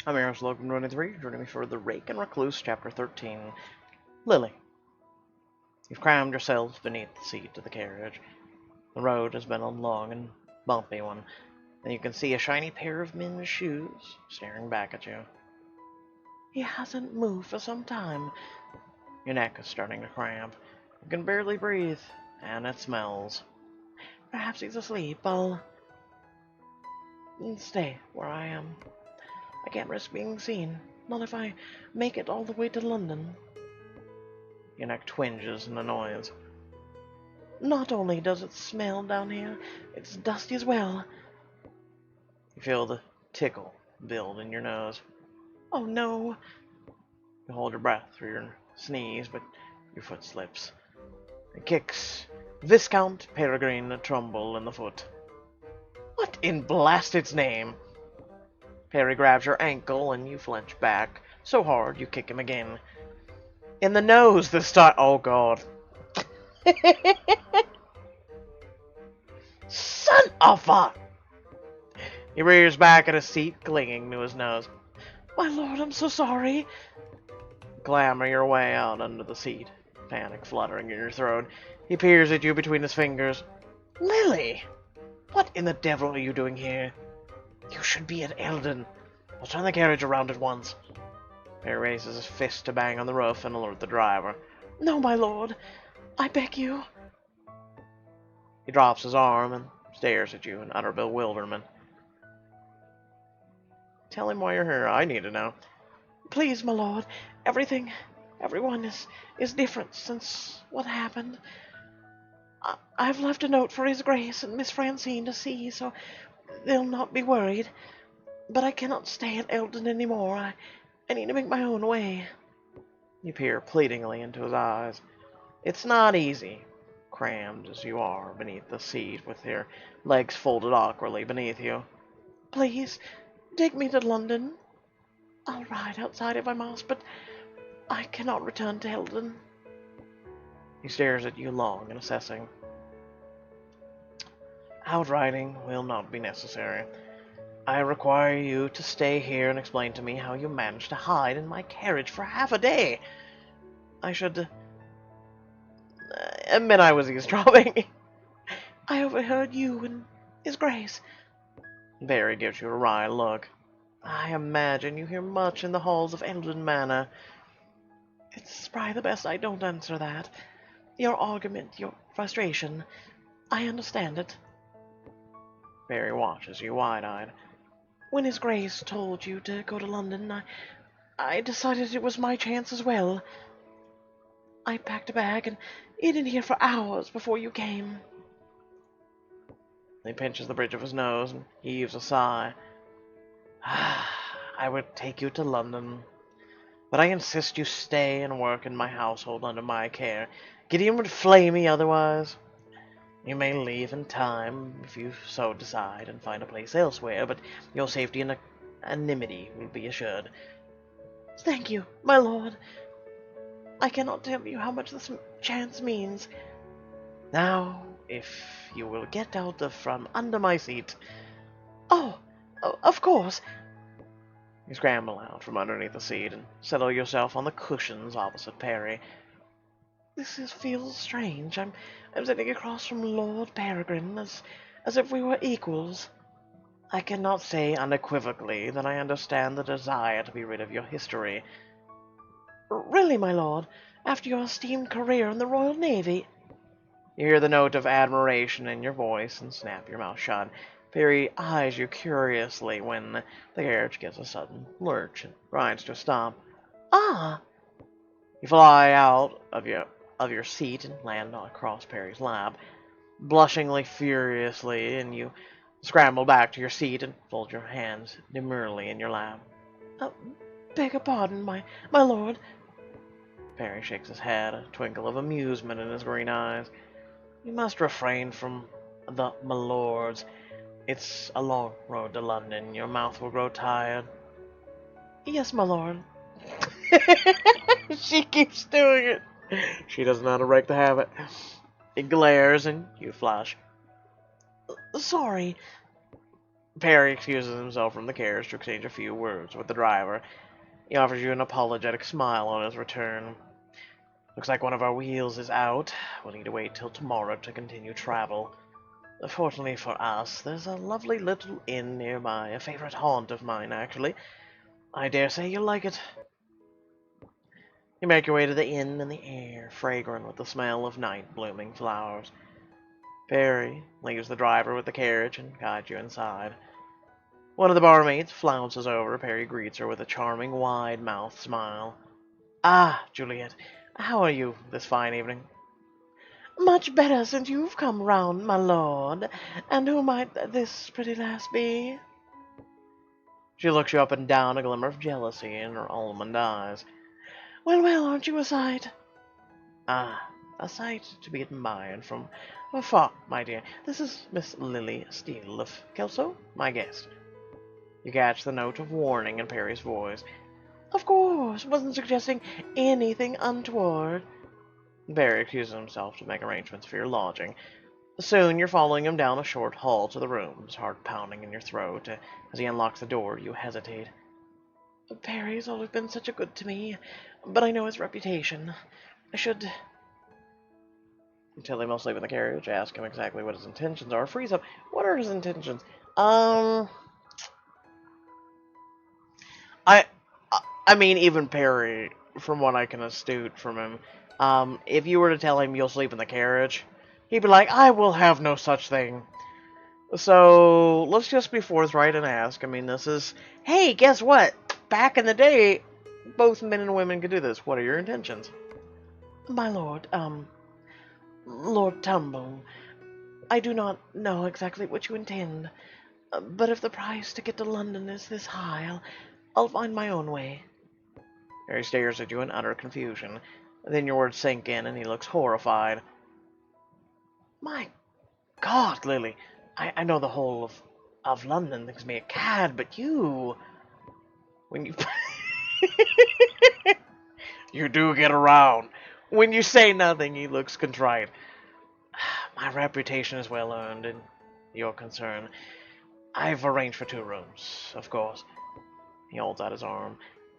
I'm your host, Logan 23, joining me for the Rake and Recluse, Chapter 13. Lilly, you've crammed yourselves beneath the seat of the carriage. The road has been a long and bumpy one, and you can see a shiny pair of men's shoes staring back at you. He hasn't moved for some time. Your neck is starting to cramp. You can barely breathe, and it smells. Perhaps he's asleep. I'll stay where I am. I can't risk being seen, not if I make it all the way to London. Your neck twinges in annoyance. Not only does it smell down here, it's dusty as well. You feel the tickle build in your nose. Oh no! You hold your breath through your sneeze, but your foot slips. It kicks Viscount Peregrine Trumbull in the foot. What in blasted's name? Perry grabs your ankle and you flinch back, so hard you kick him again. In the nose this time. Oh god. Son of a... He rears back at his seat, clinging to his nose. My lord, I'm so sorry. Clamber your way out under the seat, panic fluttering in your throat. He peers at you between his fingers. Lilly! What in the devil are you doing here? You should be at Eldon. I'll turn the carriage around at once. Perry raises his fist to bang on the roof and alert the driver. No, my lord. I beg you. He drops his arm and stares at you in utter bewilderment. Tell him why you're here. I need to know. Please, my lord. Everyone is different since what happened. I've left a note for His Grace and Miss Francine to see, so they'll not be worried. But I cannot stay at Eldon anymore. I need to make my own way. You peer pleadingly into his eyes. It's not easy, crammed as you are beneath the seat with your legs folded awkwardly beneath you. Please, take me to London. I'll ride outside if I must, but I cannot return to Eldon. He stares at you long and assessing. Outriding will not be necessary. I require you to stay here and explain to me how you managed to hide in my carriage for half a day. I should admit I was eavesdropping. I overheard you and His Grace. Barry gives you a wry look. I imagine you hear much in the halls of Eldon Manor. It's probably the best I don't answer that. Your argument, your frustration, I understand it. Barry watches you wide-eyed. When His Grace told you to go to London, I decided it was my chance as well. I packed a bag and hid in here for hours before you came. He pinches the bridge of his nose and heaves a sigh. I would take you to London, but I insist you stay and work in my household under my care. Gideon would flay me otherwise. You may leave in time, if you so decide, and find a place elsewhere, but your safety and anonymity will be assured. Thank you, my lord. I cannot tell you how much this chance means. Now, if you will get out from under my seat. Oh, of course. You scramble out from underneath the seat and settle yourself on the cushions opposite Perry. This feels strange. I'm sitting across from Lord Peregrine as if we were equals. I cannot say unequivocally that I understand the desire to be rid of your history. Really, my lord, after your esteemed career in the Royal Navy. You hear the note of admiration in your voice and snap your mouth shut. Perry eyes you curiously when the carriage gives a sudden lurch and grinds to a stop. Ah! You fly out of your seat and land across Perry's lap, blushingly furiously, and you scramble back to your seat and fold your hands demurely in your lap. Beg your pardon, my lord. Perry shakes his head, a twinkle of amusement in his green eyes. You must refrain from the my lords. It's a long road to London. Your mouth will grow tired. Yes, my lord. She keeps doing it. She doesn't know how to break the habit. It glares and you flush. Sorry. Perry excuses himself from the carriage to exchange a few words with the driver. He offers you an apologetic smile on his return. Looks like one of our wheels is out. We'll need to wait till tomorrow to continue travel. Fortunately for us, there's a lovely little inn nearby, a favorite haunt of mine, actually. I dare say you'll like it. You make your way to the inn, and the air fragrant with the smell of night-blooming flowers. Perry leaves the driver with the carriage and guides you inside. One of the barmaids flounces over. Perry greets her with a charming, wide-mouthed smile. Ah, Juliet, how are you this fine evening? Much better since you've come round, my lord. And who might this pretty lass be? She looks you up and down, a glimmer of jealousy in her almond eyes. Well, well, aren't you a sight? Ah, a sight to be admired from afar, my dear. This is Miss Lilly Steele of Kelso, my guest. You catch the note of warning in Perry's voice. Of course, wasn't suggesting anything untoward. Perry excuses himself to make arrangements for your lodging. Soon you're following him down a short hall to the rooms, heart pounding in your throat. As he unlocks the door, you hesitate. Perry's always been such a good to me, but I know his reputation. I should... Until they must leave in the carriage, ask him exactly what his intentions are. Freeze up. What are his intentions? I I mean, even Perry, from what I can astute from him, if you were to tell him you'll sleep in the carriage, he'd be like, I will have no such thing. So, let's just be forthright and ask. I mean, this is, hey, guess what? Back in the day, both men and women could do this. What are your intentions? My lord, Lord Tumble, I do not know exactly what you intend, but if the price to get to London is this high, I'll find my own way. Harry stares at you in utter confusion. Then your words sink in, and he looks horrified. My God, Lily, I know the whole of London thinks me a cad, but you... When you... You do get around. When you say nothing, he looks contrite. My reputation is well earned, and you're concerned. I've arranged for 2 rooms, of course. He holds out his arm.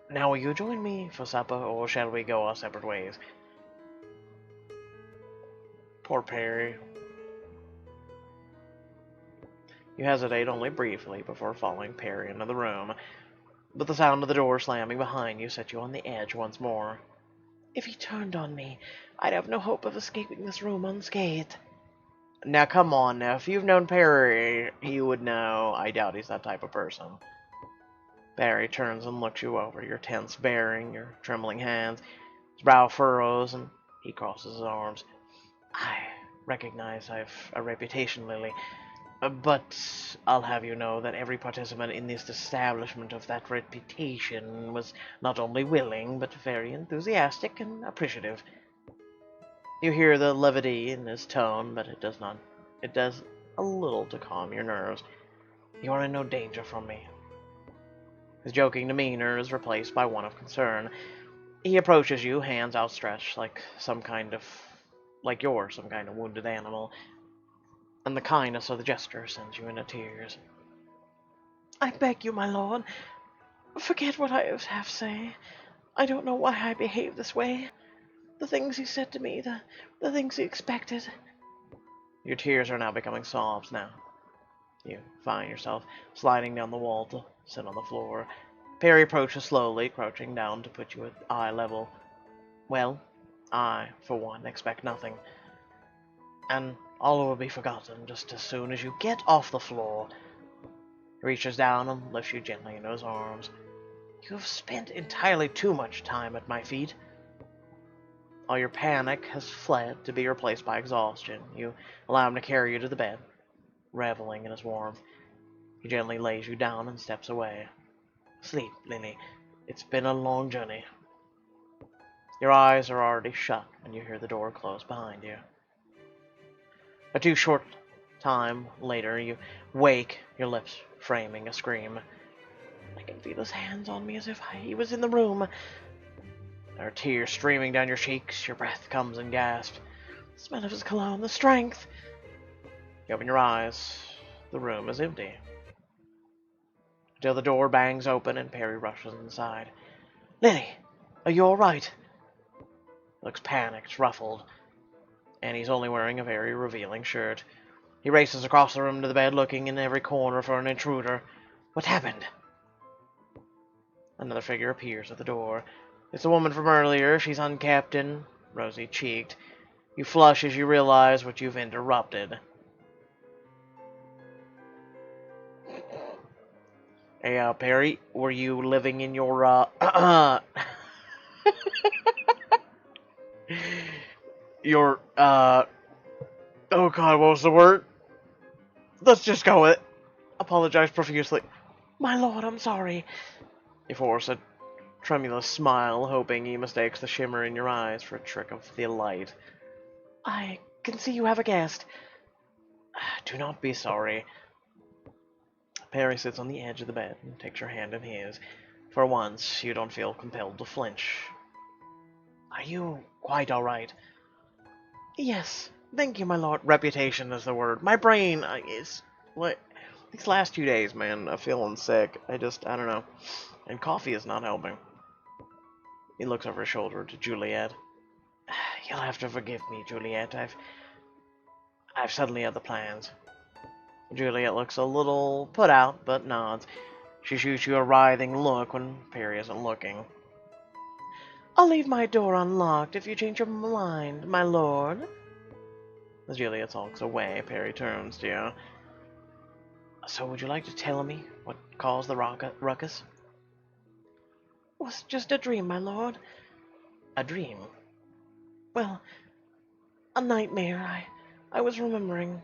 Now will you join me for supper, or shall we go our separate ways? Poor Perry. You hesitate only briefly before following Perry into the room, but the sound of the door slamming behind you sets you on the edge once more. If he turned on me, I'd have no hope of escaping this room unscathed. Now come on, now, if you've known Perry, you would know. I doubt he's that type of person. Perry turns and looks you over, your tense bearing, your trembling hands. His brow furrows, and he crosses his arms. I recognize I've a reputation, Lily, but I'll have you know that every participant in this establishment of that reputation was not only willing, but very enthusiastic and appreciative. You hear the levity in his tone, but it does not. It does a little to calm your nerves. You are in no danger from me. His joking demeanor is replaced by one of concern. He approaches you, hands outstretched, like you're some kind of wounded animal, and the kindness of the gesture sends you into tears. I beg you, my lord, forget what I have to say. I don't know why I behave this way. The things he said to me, the things he expected. Your tears are now becoming sobs now. You find yourself sliding down the wall to sit on the floor. Perry approaches slowly, crouching down to put you at eye level. Well, I, for one, expect nothing. And all will be forgotten just as soon as you get off the floor. He reaches down and lifts you gently into his arms. You have spent entirely too much time at my feet. All your panic has fled to be replaced by exhaustion. You allow him to carry you to the bed, reveling in his warmth. He gently lays you down and steps away. Sleep, Lily. It's been a long journey. Your eyes are already shut when you hear the door close behind you. A too short time later, you wake, your lips framing a scream. I can feel his hands on me as if he was in the room. There are tears streaming down your cheeks, your breath comes in gasps. The smell of his cologne, the strength. You open your eyes. The room is empty. till the door bangs open and Perry rushes inside. Lilly, are you all right? Looks panicked, ruffled, and he's only wearing a very revealing shirt. He races across the room to the bed, looking in every corner for an intruder. What happened? Another figure appears at the door. It's the woman from earlier. She's unkempt and rosy-cheeked. You flush as you realize what you've interrupted. Hey, Perry, were you living in your, your, oh god, what was the word? Let's just go with it. Apologize profusely. My lord, I'm sorry. You force a tremulous smile, hoping he mistakes the shimmer in your eyes for a trick of the light. I can see you have a guest. Do not be sorry. Perry sits on the edge of the bed and takes your hand in his. For once, you don't feel compelled to flinch. Are you quite all right? Yes, thank you, my lord. Reputation is the word. My brain is... What? These last 2 days, man, I'm feeling sick. I don't know. And coffee is not helping. He looks over his shoulder to Juliet. You'll have to forgive me, Juliet. I've suddenly other plans. Juliet looks a little put out, but nods. She shoots you a writhing look when Perry isn't looking. I'll leave my door unlocked if you change your mind, my lord. As Juliet talks away, Perry turns to you. So would you like to tell me what caused the ruckus? It was just a dream, my lord. A dream? Well, a nightmare. I was remembering.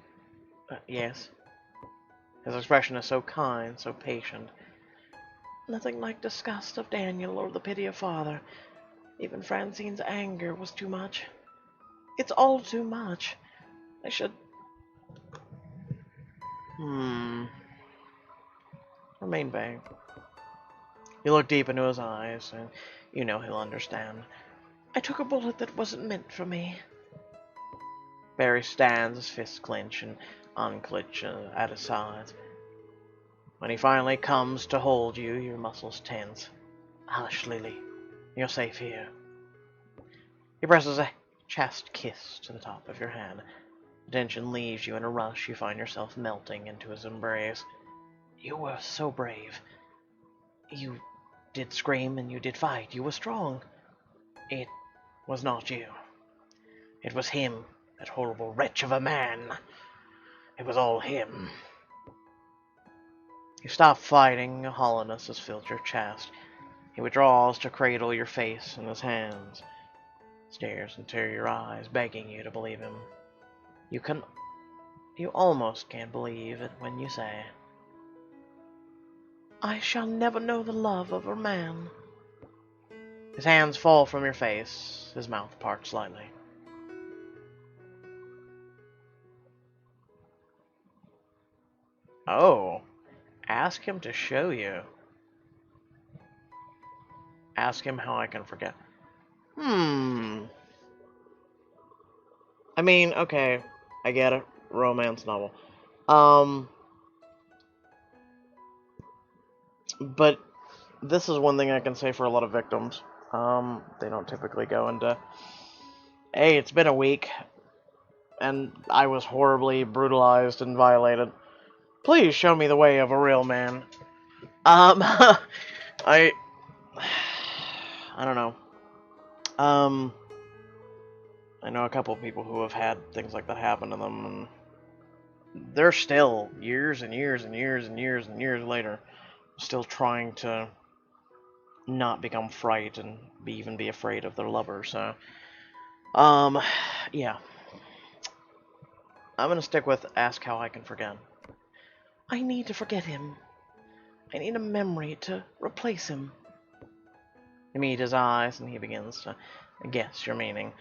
Yes. His expression is so kind, so patient. Nothing like disgust of Daniel or the pity of father. Even Francine's anger was too much. It's all too much. I should... Remain vague. You look deep into his eyes, and you know he'll understand. I took a bullet that wasn't meant for me. Barry stands, his fists clench and unclench at his sides. When he finally comes to hold you, your muscles tense. Hush, Lilly. You're safe here. He presses a chest kiss to the top of your hand. The tension leaves you in a rush. You find yourself melting into his embrace. You were so brave. You did scream and you did fight. You were strong. It was not you. It was him, that horrible wretch of a man. It was all him. You stop fighting. A hollowness has filled your chest. He withdraws to cradle your face in his hands. Stares into your eyes, begging you to believe him. You almost can't believe it when you say, I shall never know the love of a man. His hands fall from your face. His mouth parts slightly. Oh, ask him to show you. Ask him how I can forget. I mean, okay, I get it. Romance novel. But this is one thing I can say for a lot of victims. They don't typically go into, hey, it's been a week, and I was horribly brutalized and violated. Please show me the way of a real man. I don't know. I know a couple of people who have had things like that happen to them, and they're still, years and years and years and years and years later, still trying to not become frightened and even be afraid of their lover, so, yeah. I'm gonna stick with ask how I can forget. I need to forget him. I need a memory to replace him. You meet his eyes, and he begins to guess your meaning.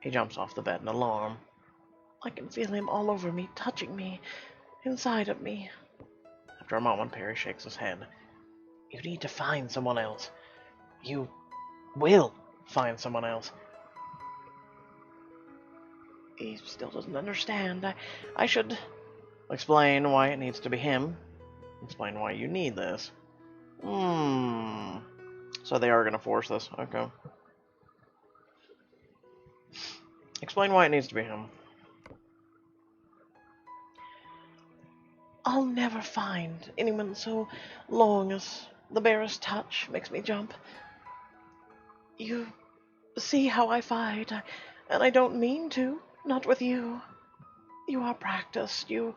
He jumps off the bed in alarm. I can feel him all over me, touching me, inside of me. After a moment, Perry shakes his head. You need to find someone else. You will find someone else. He still doesn't understand. I should explain why it needs to be him. Explain why you need this. Hmm. So they are going to force this. Okay. Explain why it needs to be him. I'll never find anyone so long as the barest touch makes me jump. You see how I fight, and I don't mean to, not with you. You are practiced, you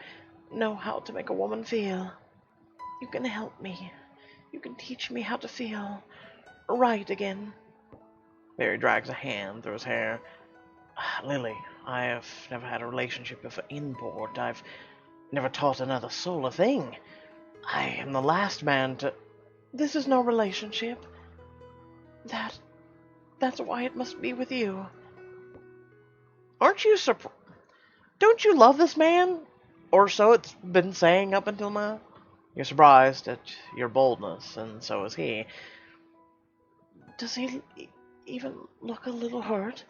know how to make a woman feel. You can help me. You can teach me how to feel right again. Barry drags a hand through his hair. Lily, I have never had a relationship of import. I've never taught another soul a thing. I am the last man to... This is no relationship. That's why it must be with you. Aren't you surprised? Don't you love this man? Or so it's been saying up until now. You're surprised at your boldness, and so is he. Does he even look a little hurt?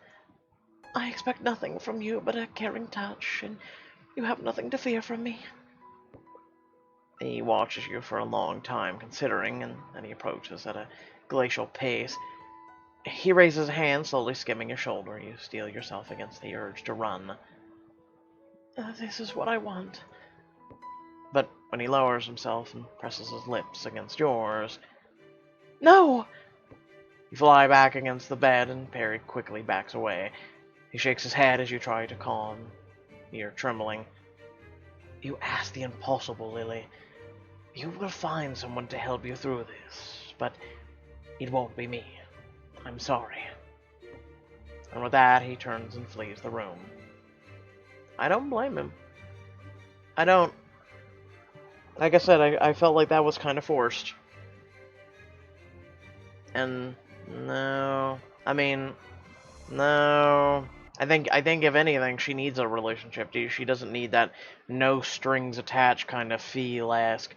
I expect nothing from you but a caring touch, and you have nothing to fear from me. He watches you for a long time, considering, and then he approaches at a glacial pace. He raises a hand, slowly skimming your shoulder. You steel yourself against the urge to run. This is what I want. But when he lowers himself and presses his lips against yours... No! You fly back against the bed, and Perry quickly backs away. He shakes his head as you try to calm. You're trembling. You ask the impossible, Lily. You will find someone to help you through this, but it won't be me. I'm sorry. And with that, he turns and flees the room. I don't blame him. I don't. Like I said, I felt like that was kind of forced. And no, I mean, no. I think if anything, she needs a relationship. She doesn't need that no strings attached kind of feel-esque.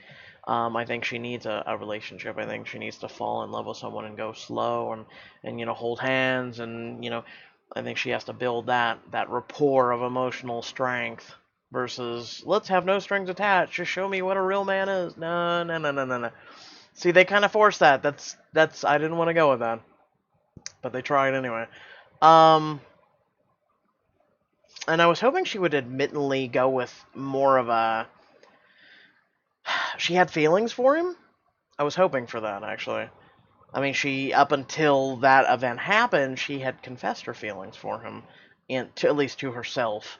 I think she needs a relationship. I think she needs to fall in love with someone and go slow and you know, hold hands, and you know, I think she has to build that rapport of emotional strength versus let's have no strings attached. Just show me what a real man is. No, no, no, no, no, no. See, they kind of forced that. That's I didn't want to go with that, but they tried anyway. And I was hoping she would admittedly go with more of a... She had feelings for him? I was hoping for that, actually. I mean, up until that event happened, she had confessed her feelings for him, at least to herself.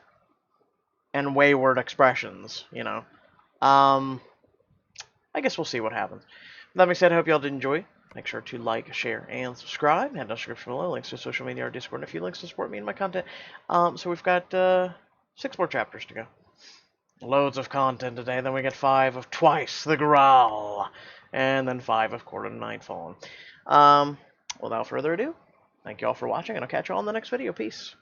And wayward expressions, you know. I guess we'll see what happens. That being said, I hope y'all did enjoy. Make sure to like, share, and subscribe. Head down the description below. Links to social media, our Discord, and a few links to support me and my content. So we've got 6 more chapters to go. Loads of content today. Then we get 5 of Twice the Growl. And then 5 of Court of Nightfall. Without further ado, thank you all for watching, and I'll catch you all in the next video. Peace.